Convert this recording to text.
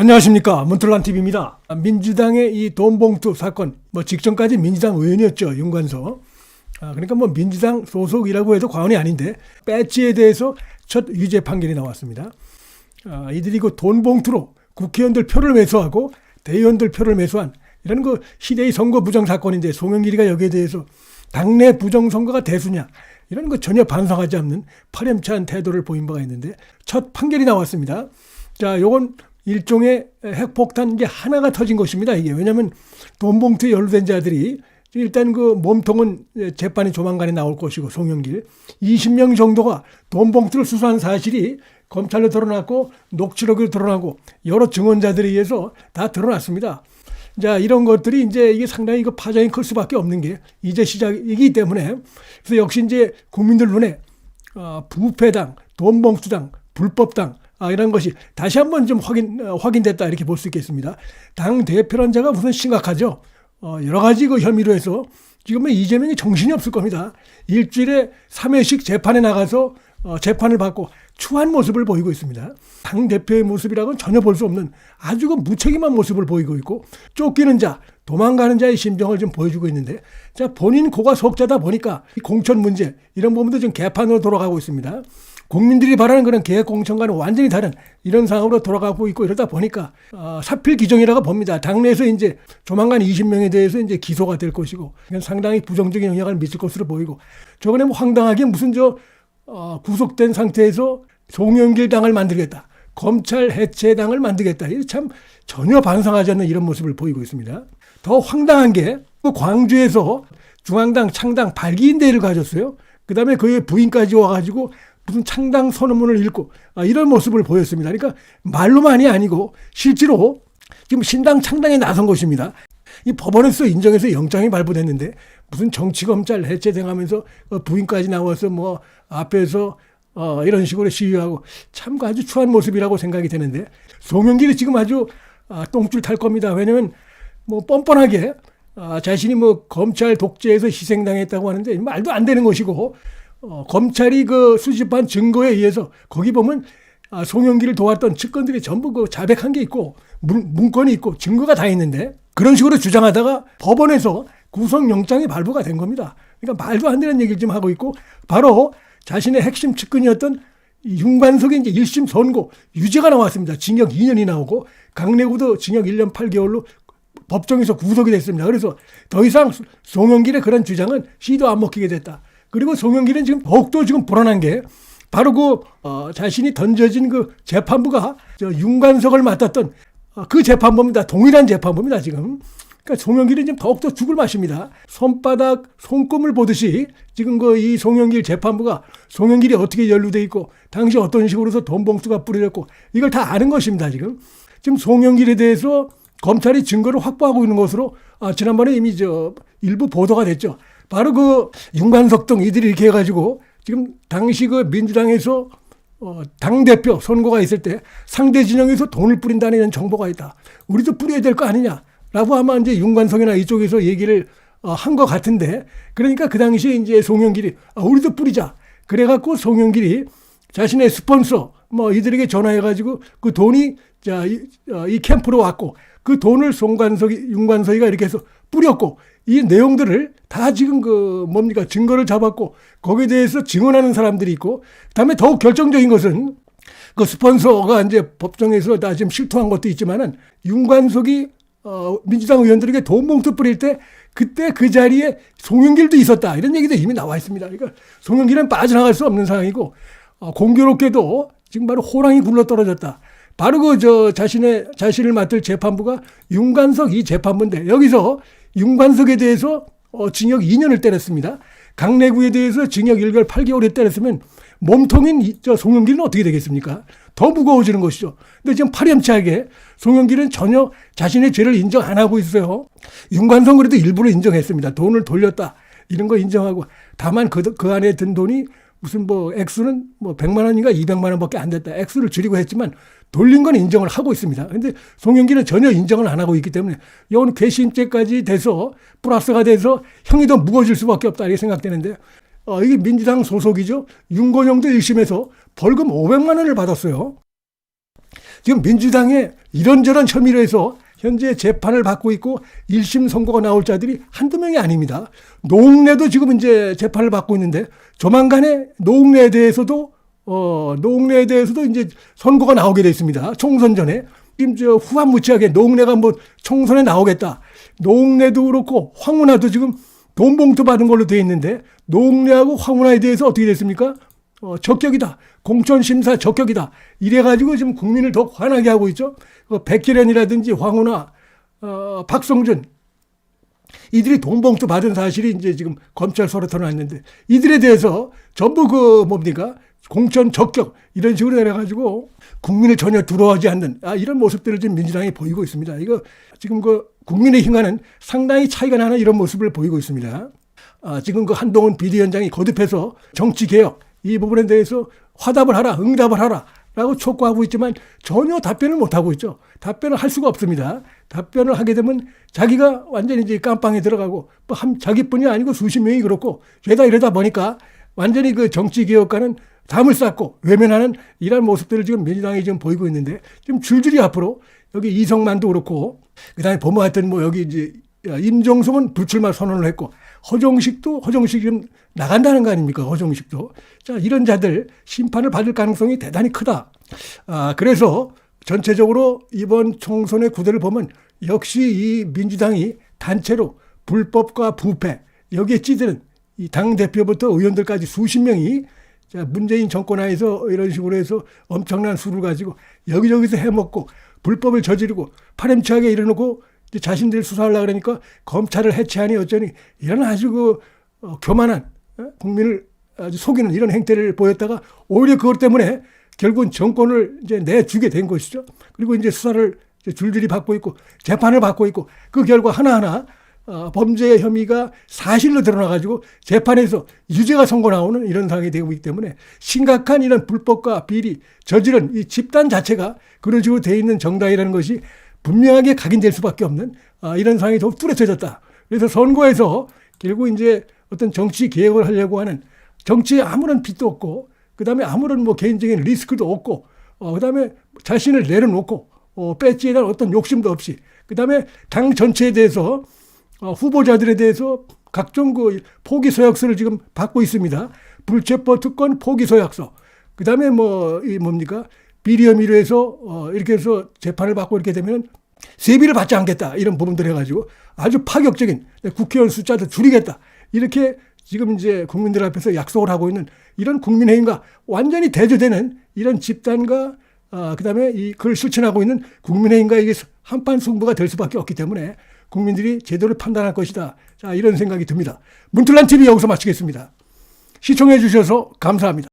안녕하십니까, 문틀란TV입니다. 민주당의 이 돈봉투 사건, 직전까지 민주당 의원이었죠, 윤관석. 그러니까 민주당 소속이라고 해도 과언이 아닌데 배지에 대해서 첫 유죄 판결이 나왔습니다. 이들이 그 돈봉투로 국회의원들 표를 매수하고 대의원들 표를 매수한 이런 그 시대의 선거 부정 사건인데, 송영길이가 여기에 대해서 당내 부정선거가 대수냐, 이런 거 전혀 반성하지 않는 파렴치한 태도를 보인 바가 있는데, 첫 판결이 나왔습니다. 자, 요건 일종의 핵폭탄 이제 하나가 터진 것입니다. 이게 왜냐하면 돈봉투에 연루된 자들이 일단 그 몸통은 재판이 조만간에 나올 것이고, 송영길 20명 정도가 돈봉투를 수수한 사실이 검찰로 드러났고 녹취록으로 드러나고 여러 증언자들에 의해서 다 드러났습니다. 자, 이런 것들이 이제 이게 상당히 그 파장이 클 수밖에 없는 게 이제 시작이기 때문에, 그래서 역시 이제 국민들 눈에 부패당, 돈봉투당, 불법당 이런 것이 다시 한번 좀 확인됐다, 이렇게 볼 수 있겠습니다. 당 대표란 자가 우선 심각하죠. 여러 가지 그 혐의로 해서 지금은 이재명이 정신이 없을 겁니다. 일주일에 3회씩 재판에 나가서 재판을 받고 추한 모습을 보이고 있습니다. 당 대표의 모습이라고는 전혀 볼 수 없는 아주 그 무책임한 모습을 보이고 있고, 쫓기는 자, 도망가는 자의 심정을 좀 보여주고 있는데, 자, 본인 고가 속자다 보니까 이 공천 문제 이런 부분도 좀 개판으로 돌아가고 있습니다. 국민들이 바라는 그런 개혁공천과는 완전히 다른 이런 상황으로 돌아가고 있고, 이러다 보니까 사필 기정이라고 봅니다. 당내에서 이제 조만간 20명에 대해서 이제 기소가 될 것이고, 상당히 부정적인 영향을 미칠 것으로 보이고, 저번에 황당하게 무슨 구속된 상태에서 송영길 당을 만들겠다, 검찰 해체당을 만들겠다, 이게 참 전혀 반성하지 않는 이런 모습을 보이고 있습니다. 더 황당한 게 광주에서 중앙당 창당 발기인대회를 가졌어요. 그 다음에 그의 부인까지 와가지고 무슨 창당 선언문을 읽고 이런 모습을 보였습니다. 그러니까 말로만이 아니고 실제로 지금 신당 창당에 나선 것입니다. 이 법원에서 인정해서 영장이 발부됐는데 무슨 정치검찰 해체당하면서 부인까지 나와서 앞에서 이런 식으로 시위하고, 참 아주 추한 모습이라고 생각이 되는데, 송영길이 지금 아주 똥줄 탈 겁니다. 왜냐하면 뻔뻔하게 자신이 검찰 독재에서 희생당했다고 하는데 말도 안 되는 것이고, 검찰이 그 수집한 증거에 의해서 거기 보면 송영길을 도왔던 측근들이 전부 그 자백한 게 있고 문건이 있고 증거가 다 있는데, 그런 식으로 주장하다가 법원에서 구속영장이 발부가 된 겁니다. 그러니까 말도 안 되는 얘기를 좀 하고 있고, 바로 자신의 핵심 측근이었던 윤관석의 이제 1심 선고 유죄가 나왔습니다. 징역 2년이 나오고 강내구도 징역 1년 8개월로 법정에서 구속이 됐습니다. 그래서 더 이상 송영길의 그런 주장은 씨도 안 먹히게 됐다. 그리고 송영길은 지금 더욱더 지금 불안한 게, 바로 자신이 던져진 그 재판부가 윤관석을 맡았던 그 재판부입니다. 동일한 재판부입니다, 지금. 그러니까 송영길은 지금 더욱더 죽을 맛입니다. 손바닥 손금을 보듯이 지금 이 송영길 재판부가 송영길이 어떻게 연루돼 있고 당시 어떤 식으로서 돈봉투가 뿌려졌고 이걸 다 아는 것입니다. 지금 송영길에 대해서 검찰이 증거를 확보하고 있는 것으로 지난번에 이미 일부 보도가 됐죠. 바로 윤관석 등 이들이 이렇게 해가지고 지금 당시 민주당에서 당대표 선거가 있을 때 상대 진영에서 돈을 뿌린다는 이런 정보가 있다. 우리도 뿌려야 될 거 아니냐라고 아마 이제 윤관석이나 이쪽에서 얘기를 한 것 같은데, 그러니까 그 당시에 이제 송영길이 우리도 뿌리자. 그래갖고 송영길이 자신의 스폰서 이들에게 전화해가지고 그 돈이 이 캠프로 왔고, 그 돈을 윤관석이가 이렇게 해서 뿌렸고, 이 내용들을 다 지금 증거를 잡았고 거기에 대해서 증언하는 사람들이 있고, 그다음에 더욱 결정적인 것은 그 스폰서가 이제 법정에서 다 지금 실토한 것도 있지만은 윤관석이 민주당 의원들에게 돈봉투 뿌릴 때 그때 그 자리에 송영길도 있었다, 이런 얘기도 이미 나와 있습니다. 그러니까 송영길은 빠져나갈 수 없는 상황이고, 공교롭게도 지금 바로 호랑이 굴러 떨어졌다. 바로 자신을 맡을 재판부가 윤관석 이 재판부인데, 여기서 윤관석에 대해서 징역 2년을 때렸습니다. 강내구에 대해서 징역 1개월 8개월을 때렸으면 몸통인 송영길은 어떻게 되겠습니까? 더 무거워지는 것이죠. 근데 지금 파렴치하게 송영길은 전혀 자신의 죄를 인정 안 하고 있어요. 윤관석은 그래도 일부러 인정했습니다. 돈을 돌렸다, 이런 거 인정하고, 다만 그 안에 든 돈이 무슨 액수는 100만 원인가 200만 원밖에 안 됐다, 액수를 줄이고 했지만 돌린 건 인정을 하고 있습니다. 그런데 송영길은 전혀 인정을 안 하고 있기 때문에 이건 괘씸죄까지 돼서 플러스가 돼서 형이 더 무거워질 수밖에 없다, 이렇게 생각되는데, 이게 민주당 소속이죠. 윤건영도 1심에서 벌금 500만 원을 받았어요. 지금 민주당의 이런저런 혐의로 해서 현재 재판을 받고 있고 1심 선고가 나올 자들이 한두 명이 아닙니다. 노웅래도 지금 이제 재판을 받고 있는데 조만간에 노웅래에 대해서도 이제 선고가 나오게 돼 있습니다. 총선 전에. 지금 저 후한무치하게 노웅래가 뭐 총선에 나오겠다. 노웅래도 그렇고 황운하도 지금 돈 봉투 받은 걸로 돼 있는데 노웅래하고 황운하에 대해서 어떻게 됐습니까? 적격이다. 공천심사 적격이다. 이래가지고 지금 국민을 더 화나게 하고 있죠. 백기련이라든지 황운하, 박성준 이들이 돈 봉투 받은 사실이 이제 지금 검찰서로 드러났는데 이들에 대해서 전부 공천 적격 이런 식으로 내려가지고 국민을 전혀 두려워하지 않는 이런 모습들을 지금 민주당이 보이고 있습니다. 이거 지금 국민의힘과는 상당히 차이가 나는 이런 모습을 보이고 있습니다. 지금 한동훈 비대위원장이 거듭해서 정치개혁 이 부분에 대해서 화답을 하라, 응답을 하라 라고 촉구하고 있지만 전혀 답변을 못하고 있죠. 답변을 할 수가 없습니다. 답변을 하게 되면 자기가 완전히 이제 깜빵에 들어가고 자기뿐이 아니고 수십 명이 그렇고 죄다 이러다 보니까 완전히 정치개혁과는 담을 쌓고 외면하는 이런 모습들을 지금 민주당이 지금 보이고 있는데 지금 줄줄이 앞으로 여기 이성만도 그렇고 그다음에 보면 여기 이제 임종석은 불출마 선언을 했고 허정식 지금 나간다는 거 아닙니까? 허정식도. 자, 이런 자들 심판을 받을 가능성이 대단히 크다. 그래서 전체적으로 이번 총선의 구도를 보면 역시 이 민주당이 단체로 불법과 부패 여기에 찌드는 이 당대표부터 의원들까지 수십 명이 문재인 정권하에서 이런 식으로 해서 엄청난 수를 가지고 여기저기서 해먹고 불법을 저지르고 파렴치하게 이래놓고 자신들 수사하려고 그러니까 검찰을 해체하니 어쩌니 이런 아주 교만한 국민을 아주 속이는 이런 행태를 보였다가 오히려 그것 때문에 결국은 정권을 이제 내주게 된 것이죠. 그리고 이제 수사를 줄줄이 받고 있고 재판을 받고 있고 그 결과 하나하나 범죄 혐의가 사실로 드러나가지고 재판에서 유죄가 선고 나오는 이런 상황이 되고 있기 때문에 심각한 이런 불법과 비리 저지른 이 집단 자체가 그런 식으로 돼 있는 정당이라는 것이 분명하게 각인될 수밖에 없는 이런 상황이 더욱 뚜렷해졌다. 그래서 선거에서 결국 이제 어떤 정치 개혁을 하려고 하는 정치에 아무런 빚도 없고 그다음에 아무런 개인적인 리스크도 없고 그다음에 자신을 내려놓고 배지에 대한 어떤 욕심도 없이 그다음에 당 전체에 대해서 후보자들에 대해서 각종 포기 서약서를 지금 받고 있습니다. 불체포 특권 포기 서약서. 그다음에 비리 혐의로 해서 이렇게 해서 재판을 받고 이렇게 되면 세비를 받지 않겠다. 이런 부분들 해가지고 아주 파격적인 국회의원 숫자도 줄이겠다. 이렇게 지금 이제 국민들 앞에서 약속을 하고 있는 이런 국민의힘과 완전히 대조되는 이런 집단과 그다음에 그걸 실천하고 있는 국민의힘과 이게 한판 승부가 될 수밖에 없기 때문에 국민들이 제도를 판단할 것이다. 자, 이런 생각이 듭니다. 문틀란 TV 여기서 마치겠습니다. 시청해 주셔서 감사합니다.